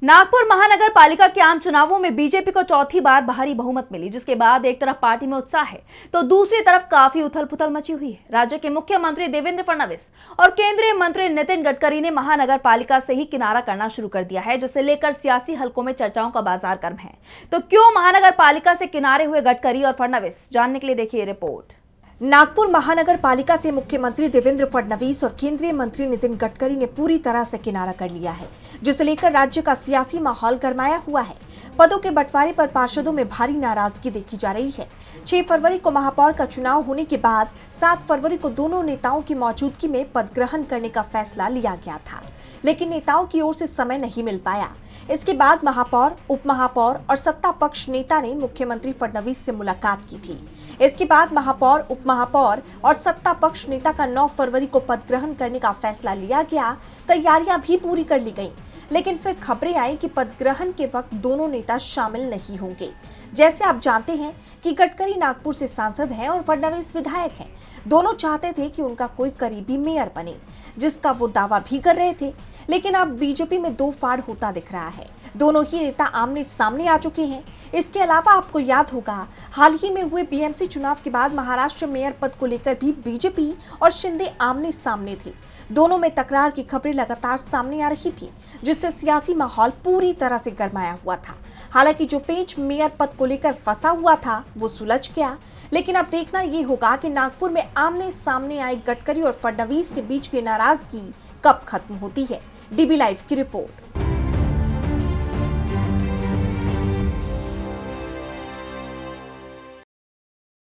नागपुर महानगर पालिका के आम चुनावों में बीजेपी को चौथी बार भारी बहुमत मिली, जिसके बाद एक तरफ पार्टी में उत्साह है तो दूसरी तरफ काफी उथल पुथल मची हुई है। राज्य के मुख्यमंत्री देवेंद्र फडणवीस और केंद्रीय मंत्री नितिन गडकरी ने महानगर पालिका से ही किनारा करना शुरू कर दिया है, जिसे लेकर सियासी हलकों में चर्चाओं का बाजार गर्म है। तो क्यों महानगर पालिका से किनारे हुए गडकरी और फडणवीस, जानने के लिए देखिए रिपोर्ट। नागपुर महानगर पालिका से मुख्यमंत्री देवेंद्र फडणवीस और केंद्रीय मंत्री नितिन गडकरी ने पूरी तरह से किनारा कर लिया है, जिसे लेकर राज्य का सियासी माहौल गरमाया हुआ है। पदों के बंटवारे पर पार्षदों में भारी नाराजगी देखी जा रही है। 6 फरवरी को महापौर का चुनाव होने के बाद 7 फरवरी को दोनों नेताओं की मौजूदगी में पद ग्रहण करने का फैसला लिया गया था, लेकिन नेताओं की ओर से समय नहीं मिल पाया। इसके बाद महापौर, उप महापौर और सत्ता पक्ष नेता ने मुख्यमंत्री फडणवीस से मुलाकात की थी। इसके बाद महापौर, उप महापौर और सत्ता पक्ष नेता का 9 फरवरी को पद ग्रहण करने का फैसला लिया गया। तैयारियां भी पूरी कर ली गईं, लेकिन फिर खबरें आई कि पद ग्रहण के वक्त दोनों नेता शामिल नहीं होंगे। जैसे आप जानते हैं कि गडकरी नागपुर से सांसद हैं और फडणवीस विधायक हैं। दोनों चाहते थे कि उनका कोई करीबी मेयर बने, जिसका वो दावा भी कर रहे थे, लेकिन अब बीजेपी में दो फाड़ होता दिख रहा है। दोनों ही नेता आमने सामने आ चुके हैं। इसके अलावा आपको याद होगा, हाल ही में हुए बीएमसी चुनाव के बाद महाराष्ट्र मेयर पद को लेकर भी बीजेपी और शिंदे आमने सामने थे। दोनों में तकरार की खबरें लगातार सामने आ रही थी, जिससे सियासी माहौल पूरी तरह से गरमाया हुआ था। हालांकि जो पेंच मेयर पद को लेकर फंसा हुआ था वो सुलझ गया, लेकिन अब देखना ये होगा कि नागपुर में आमने सामने आए गडकरी और फडणवीस के बीच की नाराजगी कब खत्म होती है। डीबी लाइव की रिपोर्ट।